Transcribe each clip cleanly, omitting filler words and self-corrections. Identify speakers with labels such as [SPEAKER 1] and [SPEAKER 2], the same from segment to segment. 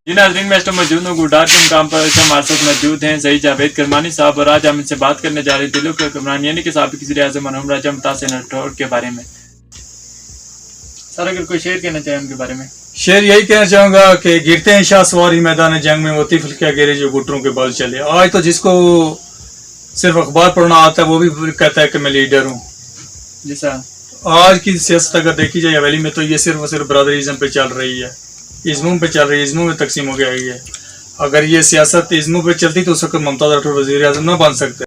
[SPEAKER 1] जी नाज़रीन, मैं इस टाइम मौजूद हूँ गुडार के मुकाम पर। हमारे साथ मौजूद हैं सईद जावेद करमानी साहब और आज हम इनसे बात करने जा रहे हैं दिलों के हुक्मरान यानी कि साबिक़ वज़ीर-ए-आज़म मरहूम राजा मुमताज़ हुसैन राठौर के बारे में। सर अगर कोई शेर कहना चाहे उनके बारे में।
[SPEAKER 2] शेर यही कहना चाहूंगा कि गिरते हैं शाह सवारी मैदान जंग में, वो तिफल क्या गिरे जो घुटनों के बल चले। आज तो जिसको सिर्फ अखबार पढ़ना आता है वो भी कहता है कि मैं लीडर हूँ।
[SPEAKER 1] जी सर,
[SPEAKER 2] आज की सियासत अगर देखी जाए हवेली में तो ये सिर्फ और सिर्फ ब्रदरिज्म पे चल रही है, इज़्मों पे चल रही है, इज़्मों में तकसीम हो गया है। अगर ये सियासत इज़्मों पे चलती तो उस वक्त मुमताज़ राठौर वज़ीर-ए-आज़म न बन सकते।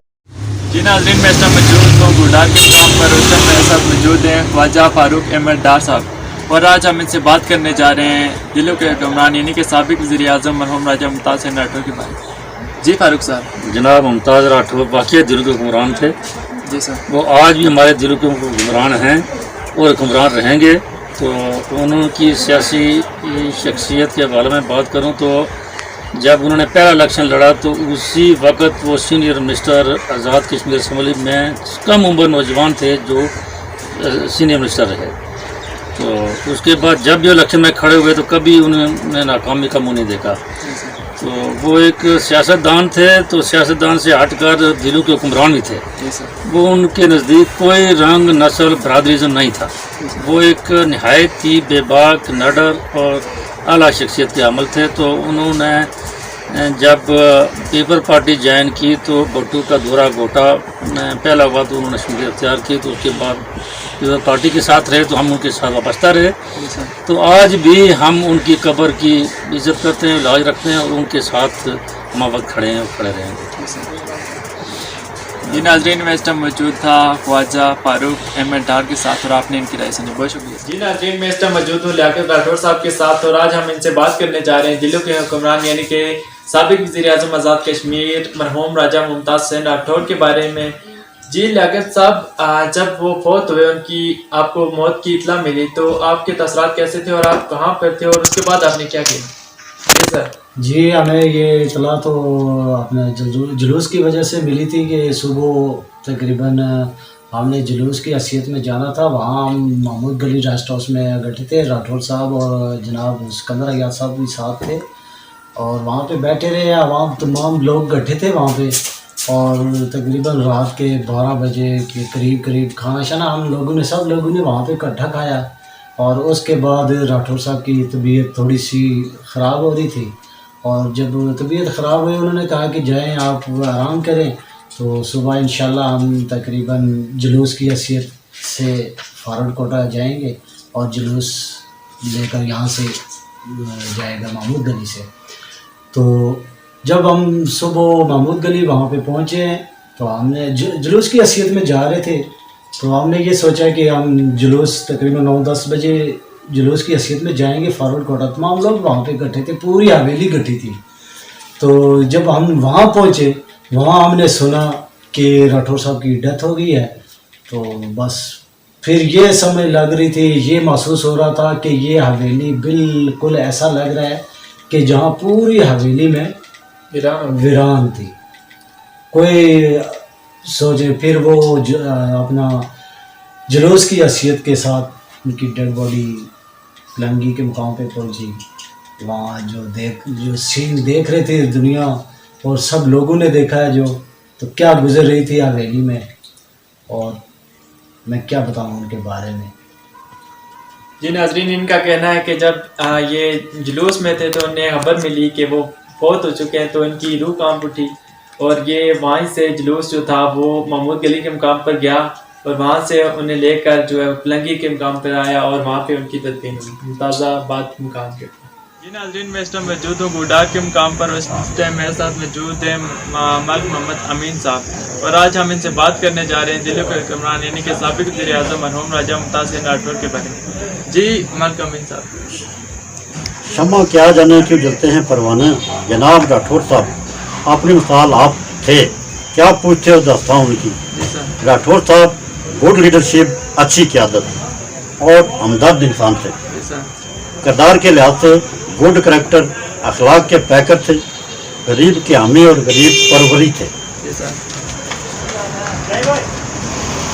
[SPEAKER 1] जी नाज़रीन, मैं इस टाइम मौजूद हूँ गुडार के मुकाम पर। उस टाइम मेरे साथ मौजूद हैं ख्वाजा फारूक अहमद डार साहब और आज हम इनसे बात करने जा रहे हैं दिलों के हुक्मरान यानी कि साबिक़ वज़ीर-ए-आज़म मरहूम राजा मुमताज़ हुसैन राठौर के बारे में। जी फारूक साहब।
[SPEAKER 3] जनाब मुमताज़ राठौर वाकई दिलों के हुक्मरान थे।
[SPEAKER 1] जी सर।
[SPEAKER 3] वो आज भी हमारे दिलों के हुक्मरान हैं और हुक्मरान रहेंगे। तो उनकी सियासी शख्सियत के हवाले में बात करूं तो जब उन्होंने पहला इलेक्शन लड़ा तो उसी वक्त वो senior minister Azad Kashmir assembly में कम उम्र नौजवान थे जो सीनियर मिनिस्टर रहे। तो उसके बाद जब जो इलेक्शन में खड़े हुए तो कभी उन्होंने नाकामी का मुँह नहीं देखा। तो वो एक सियासतदान थे, तो सियासतदान से हटकर दिलों के हुक्मरान भी थे। वो उनके नज़दीक कोई रंग नस्ल बरादरीज़म नहीं था। वो एक नहायत ही बेबाक नडर और आला शख्सियत के अमल थे। तो उन्होंने जब पीपल पार्टी ज्वाइन की तो भुट्टो का दौरा गोटा पहला हुआ तो उन्होंने शमूलियत अख्तियार की। तो उसके बाद पीपल पार्टी के साथ रहे तो हम उनके साथ वाबस्ता रहे। तो आज भी हम उनकी कब्र की इज़्ज़त करते हैं, लाज रखते हैं और उनके साथ हम वक्त खड़े हैं और खड़े रहेंगे।
[SPEAKER 1] जी नाज़रीन, मैं इस टाइम मौजूद था ख्वाजा फारूक अहमद डार के साथ और आपने इनकी राय सुनी, बहुत शुक्रिया। जी नाज़रीन, मैं इस टाइम मौजूद हूँ लियाकत राठौर साहब के साथ और आज हम इनसे बात करने जा रहे हैं दिलों के हुक्मरान यानी कि साबिक़ वज़ीर-ए-आज़म आज़ाद कश्मीर मरहूम राजा मुमताज़ हुसैन राठौर के बारे में। जी लियाकत साहब, जब वो फौत हुए, उनकी आपको मौत की इत्ला मिली तो आपके तसरात कैसे थे और आप कहाँ पर थे और उसके बाद आपने क्या किया? जी सर।
[SPEAKER 4] जी, हमें ये इतला तो अपने जुलूस की वजह से मिली थी कि सुबह तकरीबन हमने जुलूस की हैसियत में जाना था। वहाँ हम महमूद गली रेस्ट हाउस में इकट्ठे थे, राठौर साहब और जनाब सिकंदर अय्याज साहब भी साथ थे और वहाँ पे बैठे रहे। वहाँ तमाम लोग इकट्ठे थे वहाँ पे और तकरीबन रात के 12 बजे के करीब खाना शाना हम लोगों ने सब लोगों ने वहाँ पे इकट्ठा खाया और उसके बाद राठौर साहब की तबीयत थोड़ी सी ख़राब हो रही थी और जब तबीयत ख़राब हुई उन्होंने कहा कि जाएं आप आराम करें। तो सुबह इंशाल्लाह हम तकरीबन जुलूस की हैसियत से फॉरवर्ड कोटा जाएंगे और जुलूस लेकर यहाँ से जाएगा महमूद गली से। तो जब हम सुबह महमूद गली वहाँ पे पहुँचे तो हमने जुलूस की हैसियत में जा रहे थे तो हमने ये सोचा कि हम जुलूस तकरीबन 9-10 बजे जुलूस की हैसियत में जाएंगे फॉरवर्ड कोटा। तमाम लोग वहाँ पे इकट्ठे थे, पूरी हवेली इकट्ठी थी। तो जब हम वहाँ पहुँचे वहाँ हमने सुना कि राठौर साहब की डेथ हो गई है। तो बस फिर ये समझ लग रही थी, ये महसूस हो रहा था कि ये हवेली बिल्कुल ऐसा लग रहा है कि जहाँ पूरी हवेली में वीरान थी। कोई सोचे फिर वो अपना जुलूस की हैसियत के साथ उनकी डेड बॉडी लंगी के मुकाम पे पहुंची। वहाँ जो सीन देख रहे थे दुनिया और सब लोगों ने देखा है जो, तो क्या गुजर रही थी हवेली में और मैं क्या बताऊँ उनके बारे में।
[SPEAKER 1] जी नाज़रीन, इनका कहना है कि जब ये जुलूस में थे तो उन्हें खबर मिली कि वो फौत हो चुके हैं तो इनकी रूह कांप उठी और ये वहीं से जुलूस जो था वो महमूद गली के मुकाम पर गया और वहाँ से उन्हें लेकर जो है पलंगी के मुकाम पर आया और वहाँ पे उनकी तदफीन हुई मुमताज़ाबाद मुकाम के। जी नाज़रीन, मैं इस टाइम मौजूद हूँ गुडार के मुकाम पर। इस टाइम मेरे साथ मौजूद हैं मलिक मोहम्मद अमीन साहब और आज हम इनसे बात करने जा रहे हैं दिलों के हुक्मरान यानी कि साबिक़ वज़ीर-ए-आज़म मरहूम राजा मुमताज़ हुसैन राठौर के बारे में। जी मलिक अमीन साहब।
[SPEAKER 5] शम्मा क्या जाने क्यों जलते हैं परवाने, जनाब राठौर साहब अपनी मिसाल आप थे, क्या पूछते हो दास्तां उनकी। राठौर साहब गुड लीडरशिप, अच्छी क़यादत और हमदर्द इंसान थे। किरदार के लिहाज से गुड करैक्टर, अखलाक के पैकर थे, गरीब के हामी और गरीब परवरी थे।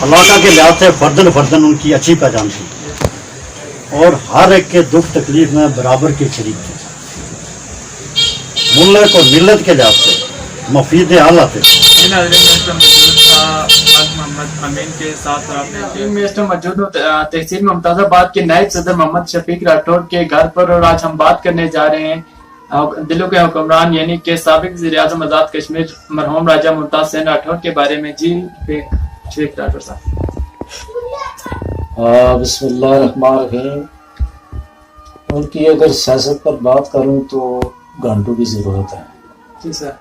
[SPEAKER 5] इलाका के लिहाज से फर्दन उनकी अच्छी पहचान थी और हर एक के दुख तकलीफ में बराबर के शरीक थे। मुल्क और मिलत के लिहाज से मुफीद आला थे।
[SPEAKER 1] जी नाज़रीन, मैं इस टाइम मौजूद था आज मोहम्मद अमीन के साथ आपने मैं इस टाइम मौजूद हूँ तहसील मुमताज़ाबाद के नायब सदर मोहम्मद शफीक राठौर के घर पर, और आज हम बात करने जा रहे हैं दिलों के हुक्मरान यानी कि साबिक वज़ीर-ए-आज़म आज़ाद कश्मीर मरहूम राजा मुमताज़ हुसैन राठौर के बारे में। जी शफीक राठौर साहब।
[SPEAKER 4] बिस्मिल्लाहिर्रहमानिर्रहीम। उनकी अगर सियासत पर बात करूं तो घंटों की ज़रूरत है।
[SPEAKER 1] जी सर।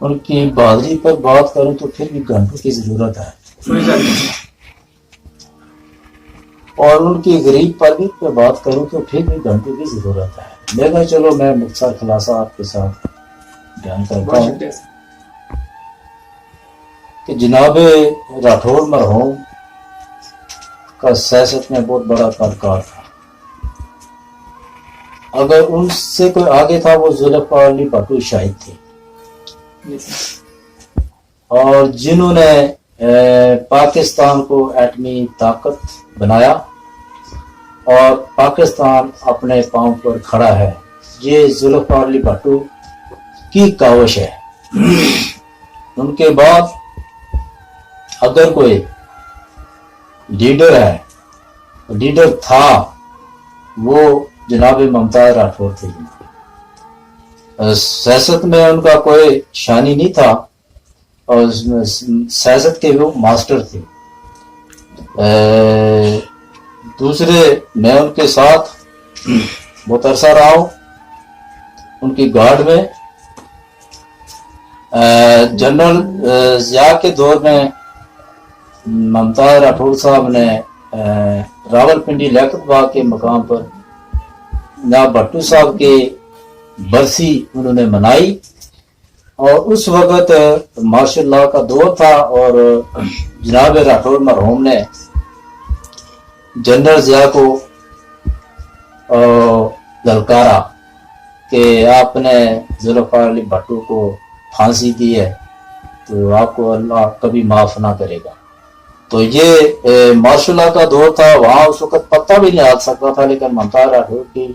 [SPEAKER 4] उनकी बहादुरी पर बात करूं तो फिर भी घंटों की ज़रूरत है।
[SPEAKER 1] कोई बात नहीं।
[SPEAKER 4] और उनकी गरीब परवी पर बात करूं तो फिर भी घंटों की ज़रूरत है। लेकिन चलो मैं मुख्तसर खुलासा आपके साथ बयान करता
[SPEAKER 1] बहुत
[SPEAKER 4] हूँ
[SPEAKER 1] शुक्रिया सर।
[SPEAKER 4] कि जनाब राठौर मरहूम का सियासत में बहुत बड़ा किरदार था। अगर उनसे कोई आगे था वो जुल्फ़िकार अली भुट्टो शाहिद थे,
[SPEAKER 1] जी सर।
[SPEAKER 4] और जिन्होंने पाकिस्तान को एटमी ताकत बनाया और पाकिस्तान अपने पांव पर खड़ा है, ये जुल्फ़िकार अली भुट्टो की काविश है। उनके बाद अगर कोई लीडर है, लीडर था, वो जनाब मुमताज़ राठौर थे। सियासत में उनका कोई शानी नहीं था और सियासत के वो मास्टर थे। दूसरे मैं उनके साथ बहुत अरसा रहा हूँ उनकी गार्ड में। जनरल ज़िया के दौर में मुमताज़ राठौर साहब ने रावलपिंडी लियाकत बाग के मकाम पर जनाब भट्टू साहब के बरसी उन्होंने मनाई, और उस वक़्त माशाअल्लाह का दौर था और जनाब राठौर मरहूम ने जनरल ज़िया को ललकारा कि आपने जुल्फ़िकार अली भुट्टो को फांसी दी है तो आपको अल्लाह कभी माफ़ ना करेगा। तो ये माशाअल्लाह का दौर था, वहाँ उस वक़्त पता भी नहीं आ सकता था, लेकिन मुमताज़ राठौर की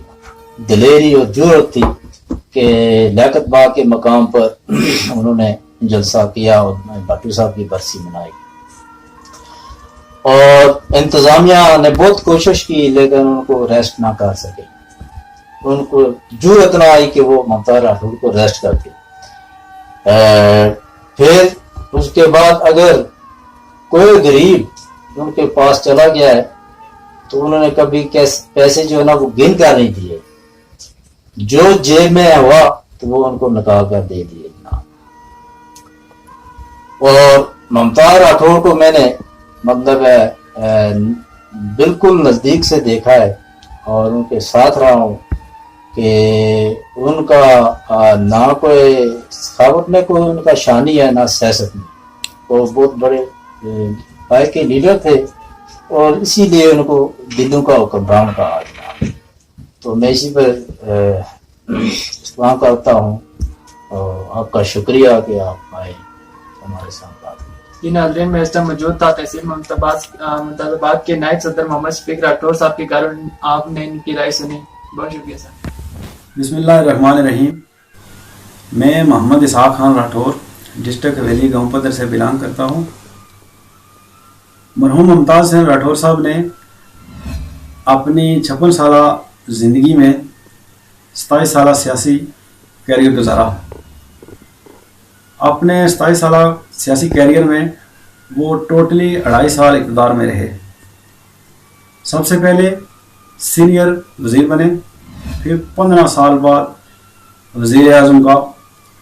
[SPEAKER 4] दिलेरी और जुर्रत थी कि लियाकत बाग के मकाम पर उन्होंने जलसा किया और भट्टू साहब की बरसी मनाई। और इंतज़ामिया ने बहुत कोशिश की लेकिन उनको रेस्ट ना कर सके। उनको जुर्रत ना आई कि वो मुमताज़ राठौर को रेस्ट करके। फिर उसके बाद अगर कोई गरीब उनके पास चला गया है तो उन्होंने कभी पैसे जो है ना वो गिन कर नहीं दिए, जो जेब में हुआ तो वो उनको निकाल कर दे दिए ना। और मुमताज़ राठौर को मैंने मतलब बिल्कुल नज़दीक से देखा है और उनके साथ रहा हूँ कि उनका ना कोई सखावत में कोई उनका शानी है ना सियासत में। वो बहुत बड़े पाए के लीडर थे और इसीलिए उनको दिलों का हुक्मरान कहा गया। तो मैं इसी पर इस्तेमाल करता हूँ और आपका शुक्रिया कि आप आए हमारे साथ बात की।
[SPEAKER 1] जी नाज़रीन, मैं इस टाइम मौजूद था तहसील मुमताज़ाबाद के नायब सदर मोहम्मद शफीक राठौर साहब के घर। आपने इनकी राय सुनी, बहुत शुक्रिया सर।
[SPEAKER 6] बिस्मिल्लाहिर्रहमानिर्रहीम। मैं मोहम्मद इसहाक खान राठौर डिस्ट्रिक्ट हवेली गाँव पदर से बिलोंग करता हूँ। मरहूम मुमताज़ हुसैन राठौर साहब ने अपनी 56 साल ज़िंदगी में 27 साल सियासी कैरियर गुजारा। अपने 27 साल सियासी कैरियर में वो टोटली 2.5 साल इक़्तिदार में रहे। सबसे पहले सीनियर वज़ीर बने, फिर 15 साल बाद वज़ीर-ए-आज़म का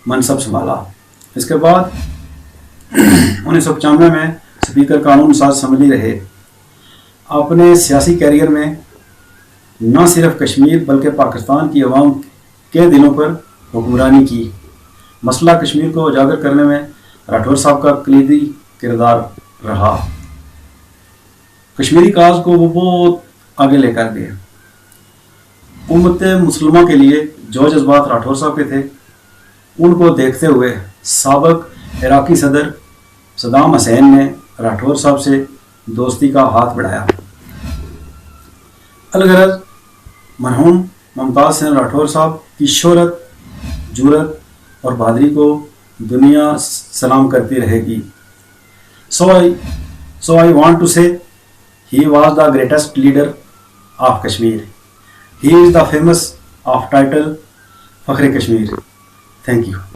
[SPEAKER 6] मनसब संभाला। इसके बाद 1995 में स्पीकर कानून साज असम्बली रहे। अपने सियासी कैरियर में न सिर्फ कश्मीर बल्कि पाकिस्तान की अवाम के दिलों पर हुक्मरानी की। मसला कश्मीर को उजागर करने में राठौर साहब का कलीदी किरदार रहा। कश्मीरी काज को वो बहुत आगे लेकर गए। उम्मत मुसलमान के लिए जो जज्बात राठौर साहब के थे, उनको देखते हुए साबिक इराकी सदर सद्दाम हुसैन ने राठौर साहब से दोस्ती का हाथ बढ़ाया। अलगरज मरहूम मुमताज़ हुसैन राठौर साहब की शोहरत جرت اور بہادری کو دنیا سلام کرتی رہے گی. So I want to say he was the greatest leader of Kashmir. He is the famous of title Fakhre Kashmir. Thank you.